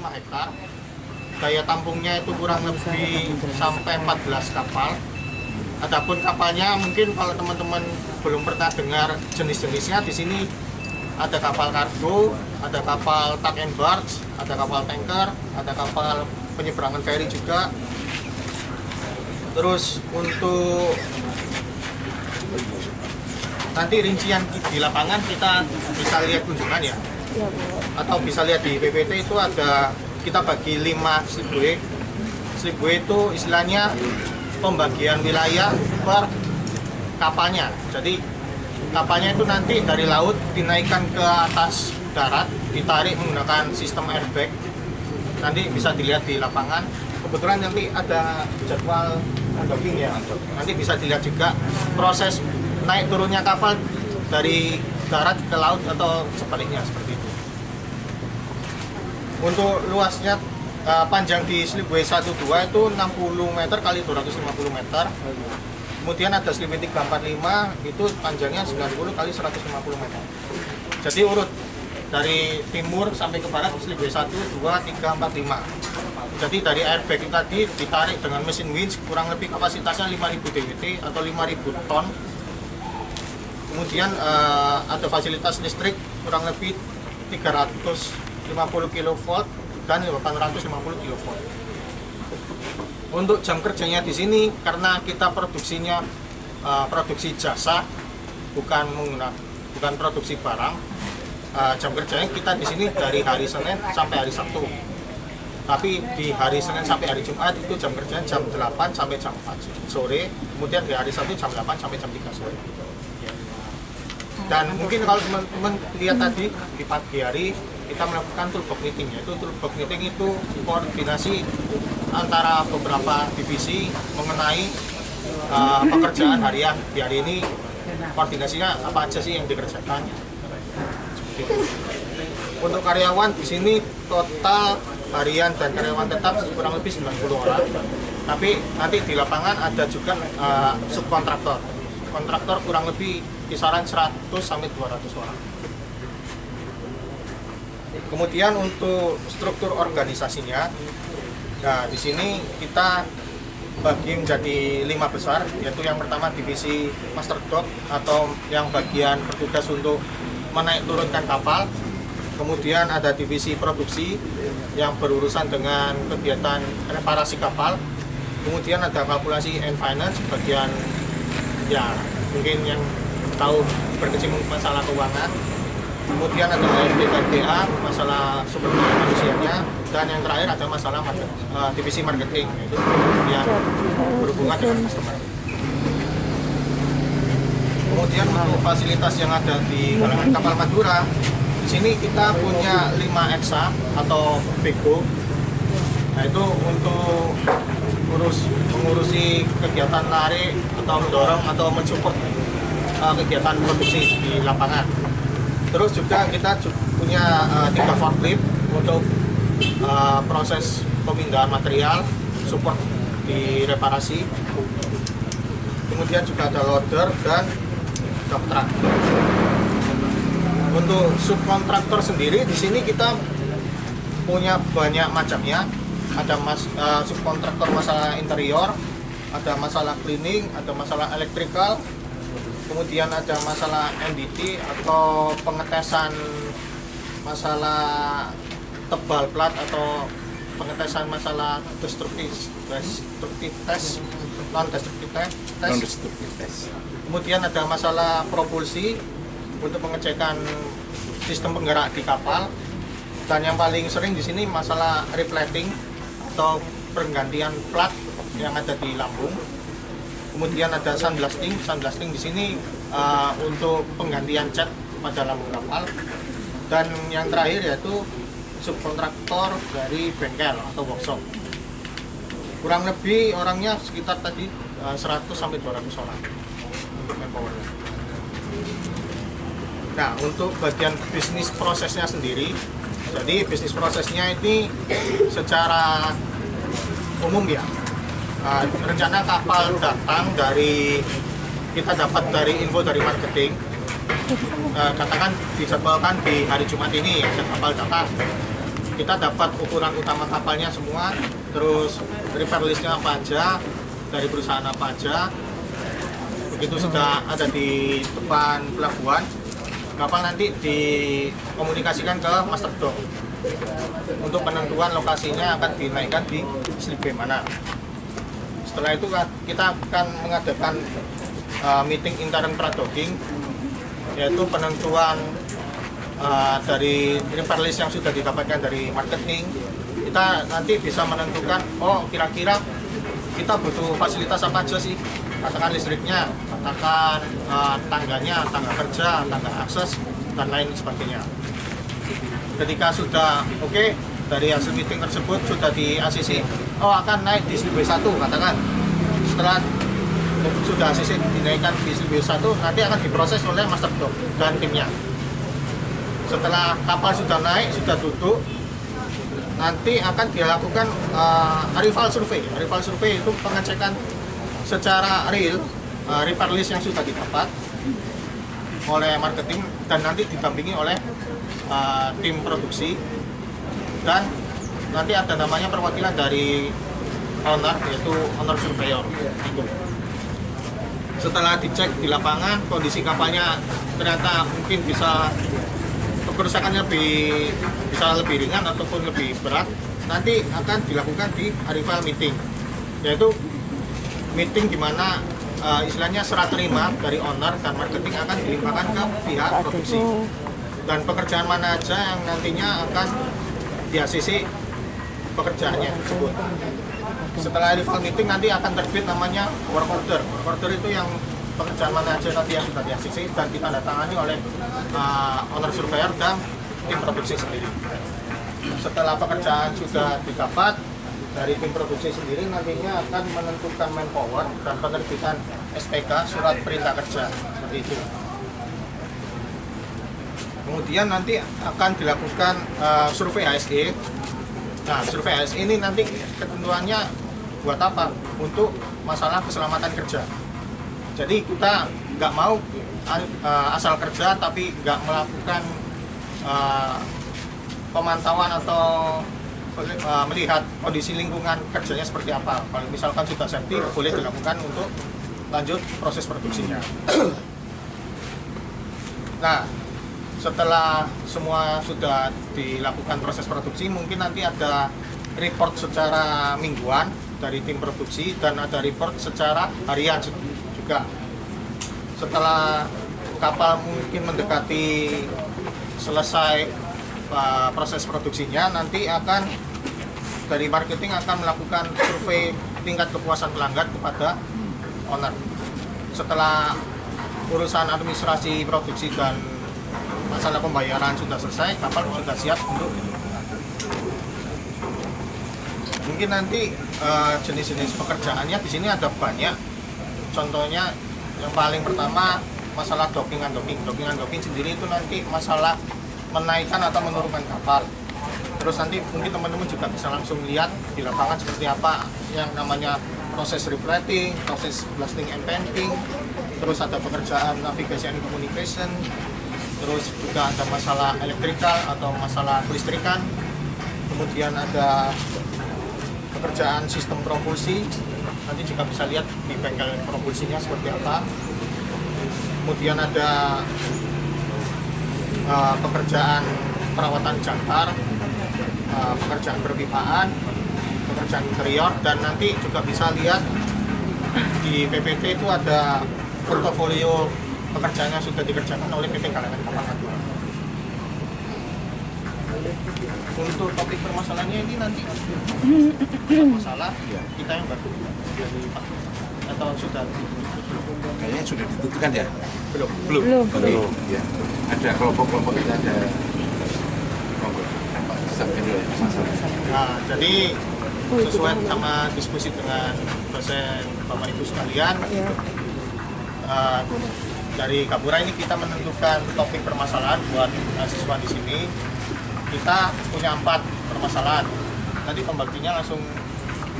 5 hektar. Daya tampungnya itu kurang lebih sampai 14 kapal. Adapun kapalnya mungkin kalau teman-teman belum pernah dengar jenis-jenisnya, di sini ada kapal kargo, ada kapal tug and barge, ada kapal tanker, ada kapal penyeberangan feri juga. Terus untuk nanti rincian di lapangan kita bisa lihat kunjungan ya, atau bisa lihat di PPT itu ada, kita bagi 5 slipway. Slipway itu istilahnya pembagian wilayah per kapalnya. Jadi kapalnya itu nanti dari laut dinaikkan ke atas darat, ditarik menggunakan sistem airbag. Nanti bisa dilihat di lapangan. Kebetulan nanti ada jadwal docking ya. Nanti bisa dilihat juga proses naik turunnya kapal dari darat ke laut atau sebaliknya seperti itu. Untuk luasnya panjang di slipway 1-2 itu 60 meter kali 250 meter. Kemudian ada slipway 3-4-5 itu panjangnya 90 kali 150 meter. Jadi urut dari timur sampai ke barat slipway 1, 2, 3, 4, 5. Jadi dari airbag itu tadi ditarik dengan mesin winch, kurang lebih kapasitasnya 5.000 DWT atau 5.000 ton. Kemudian ada fasilitas listrik kurang lebih 350 kV dan 850 kV. Untuk jam kerjanya di sini karena kita produksinya produksi jasa, bukan produksi barang. Jam kerjanya kita di sini dari hari Senin sampai hari Sabtu. Tapi di hari Senin sampai hari Jumat itu jam kerjanya jam 8 sampai jam 4 sore. Kemudian di hari Sabtu jam 8 sampai jam 3 sore. Dan mungkin kalau teman-teman lihat tadi di pagi hari kita melakukan toolbox meeting, yaitu toolbox meeting itu koordinasi antara beberapa divisi mengenai pekerjaan harian di hari ini, koordinasinya apa aja sih yang dikerjakan. Untuk karyawan di sini total harian dan karyawan tetap kurang lebih 90 orang. Tapi nanti di lapangan ada juga subkontraktor. Kontraktor kurang lebih kisaran 100 sampai 200 orang. Kemudian untuk struktur organisasinya, nah di sini kita bagi menjadi 5 besar, yaitu yang pertama divisi master dock atau yang bagian bertugas untuk menaik turunkan kapal. Kemudian ada divisi produksi yang berurusan dengan kegiatan reparasi kapal. Kemudian ada kalkulasi and finance, bagian ya mungkin yang tahu berkecimpung masalah keuangan. Kemudian ada ARP dan DA, masalah sumber daya manusianya, dan yang terakhir ada masalah divisi marketing, yaitu yang berhubungan dengan customer. Kemudian untuk fasilitas yang ada di galangan kapal Madura, di sini kita punya 5 EXA atau BEGO. Nah itu untuk mengurusi kegiatan narik atau mendorong atau mensupport kegiatan produksi di lapangan. Terus juga kita punya 3 forklift untuk proses pemindahan material, support di reparasi. Kemudian juga ada loader dan dump truck. Untuk subkontraktor sendiri di sini kita punya banyak macamnya. Ada subkontraktor masalah interior, ada masalah cleaning, ada masalah electrical, kemudian ada masalah NDT atau pengetesan masalah tebal plat atau pengetesan masalah destruktif test, non destruktif test. Kemudian ada masalah propulsi untuk pengecekan sistem penggerak di kapal, dan yang paling sering di sini masalah replating atau pergantian plat yang ada di lambung. Kemudian ada sunblasting di sini untuk penggantian cat pada lambung kapal. Dan yang terakhir yaitu subkontraktor dari bengkel atau workshop. Kurang lebih orangnya sekitar tadi 100 sampai 200 orang untuk manpower. Nah, untuk bagian bisnis prosesnya sendiri, jadi bisnis prosesnya ini secara umum ya, rencana kapal datang dari, kita dapat dari info dari marketing, katakan dijadwalkan di hari Jumat ini ada kapal datang. kita dapat ukuran utama kapalnya semua, terus repair listnya apa aja, dari perusahaan apa aja. Begitu sudah ada di depan pelabuhan, kapal nanti dikomunikasikan ke master dock untuk penentuan lokasinya akan dinaikkan di slipway mana. Setelah itu kita akan mengadakan meeting intern pra-docking, yaitu penentuan dari repair list yang sudah didapatkan dari marketing. Kita nanti bisa menentukan, oh kira-kira kita butuh fasilitas apa aja sih, katakan listriknya, katakan tangganya, tangga kerja, tangga akses, dan lain sebagainya. Ketika sudah oke, dari hasil meeting tersebut sudah di ACC, oh akan naik di slipway 1 katakan. Setelah sudah ACC dinaikkan di slipway 1, nanti akan diproses oleh master dock dan timnya. Setelah kapal sudah naik, sudah duduk, nanti akan dilakukan arrival survey. Arrival survey itu pengecekan secara real repair list yang sudah didapat oleh marketing dan nanti didampingi oleh tim produksi, dan nanti ada namanya perwakilan dari owner, yaitu owner surveyor. Itu. Setelah dicek di lapangan, kondisi kapalnya ternyata mungkin bisa kerusakannya bisa lebih ringan ataupun lebih berat, nanti akan dilakukan di arrival meeting, yaitu meeting di mana istilahnya serah terima dari owner dan marketing akan dilimpahkan ke pihak produksi, dan pekerjaan mana aja yang nantinya akan di ACC pekerjaannya tersebut. Setelah arrival meeting nanti akan terbit namanya work order. Work order itu yang pekerjaan mana aja nanti yang sudah di ACC dan ditandatangani oleh owner surveyor dan tim produksi sendiri. Setelah pekerjaan sudah didapat dari tim produksi sendiri, nantinya akan menentukan manpower dan penerbitan SPK, surat perintah kerja, seperti itu. Kemudian nanti akan dilakukan survei HSE. Nah, survei HSE ini nanti ketentuannya buat apa? Untuk masalah keselamatan kerja. Jadi kita nggak mau asal kerja tapi nggak melakukan pemantauan atau melihat kondisi lingkungan kerjanya seperti apa. Kalau misalkan sudah safety, boleh dilakukan untuk lanjut proses produksinya. Nah, setelah semua sudah dilakukan proses produksi, mungkin nanti ada report secara mingguan dari tim produksi dan ada report secara harian juga. Setelah kapal mungkin mendekati selesai proses produksinya, nanti akan dari marketing akan melakukan survei tingkat kepuasan pelanggan kepada owner. Setelah urusan administrasi produksi dan masalah pembayaran sudah selesai, kapal sudah siap untuk mungkin nanti jenis-jenis pekerjaannya di sini ada banyak. Contohnya yang paling pertama masalah docking sendiri itu nanti masalah menaikkan atau menurunkan kapal. Terus nanti mungkin teman-teman juga bisa langsung lihat di lapangan seperti apa yang namanya proses replating, proses blasting and painting, terus ada pekerjaan navigation and communication, terus juga ada masalah elektrikal atau masalah kelistrikan, kemudian ada pekerjaan sistem propulsi, nanti juga bisa lihat di bengkel propulsinya seperti apa. Kemudian ada pekerjaan perawatan jangkar, pekerjaan perpipaan, pekerjaan interior, dan nanti juga bisa lihat di PPT itu ada portofolio pekerjaan yang sudah dikerjakan oleh PT Kalengan Kapal Madura. Untuk topik permasalahannya ini nanti masalah kita yang baru dari Pak atau sudah kayaknya sudah ditentukan ya? Belum. Ya. Ada kelompok-kelompok itu ada kelompok apa? Masalah. Nah, jadi sesuai sama diskusi dengan dosen Bapak Ibu sekalian, dari Kapura ini kita menentukan topik permasalahan buat mahasiswa di sini. Kita punya 4 permasalahan. Nanti pembaginya langsung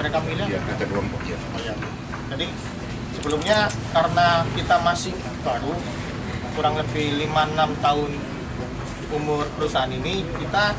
mereka milih. Ya, ada kelompok ya. Oh, ya. Jadi sebelumnya karena kita masih baru, kurang lebih 5-6 tahun umur perusahaan ini, kita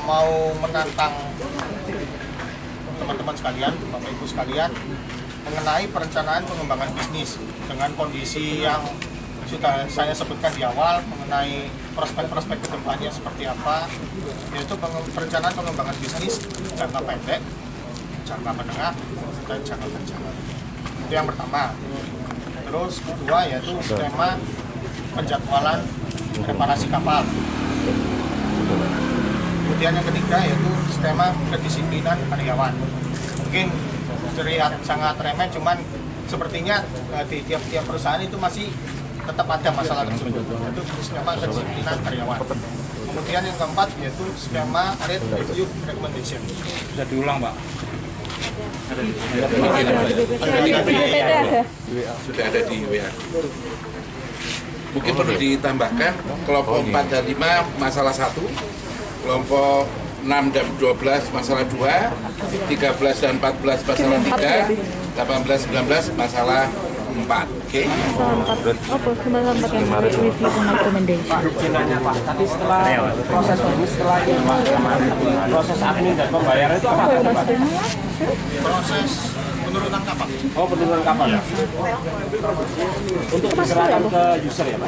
mau menantang teman-teman sekalian, Bapak Ibu sekalian, mengenai perencanaan pengembangan bisnis dengan kondisi yang sudah saya sebutkan di awal mengenai prospek-prospek kedepannya seperti apa, yaitu perencanaan pengembangan bisnis jangka pendek, jangka menengah, dan jangka panjang. Itu yang pertama. Terus kedua yaitu skema penjadwalan reparasi kapal. Kemudian yang ketiga yaitu skema kedisiplinan karyawan. Mungkin terlihat sangat remeh, cuman sepertinya di tiap-tiap perusahaan itu masih tetap ada masalah tersebut. Itu skema kedisiplinan karyawan. Kemudian yang keempat yaitu skema rate review recommendation. Bisa diulang, Pak. Sudah ada di WA. Mungkin perlu ditambahkan kelompok 4 dan 5 masalah 1, kelompok 6 dan 12 masalah 2, 13 dan 14 masalah 3, 18 19 masalah 4. Oke. Pak, tapi setelah proses ini, setelah proses admin dan pembayaran itu apa? Proses penurunan kapal. Oh, penurunan kapal ya? Untuk diserahkan ke user ya, Pak?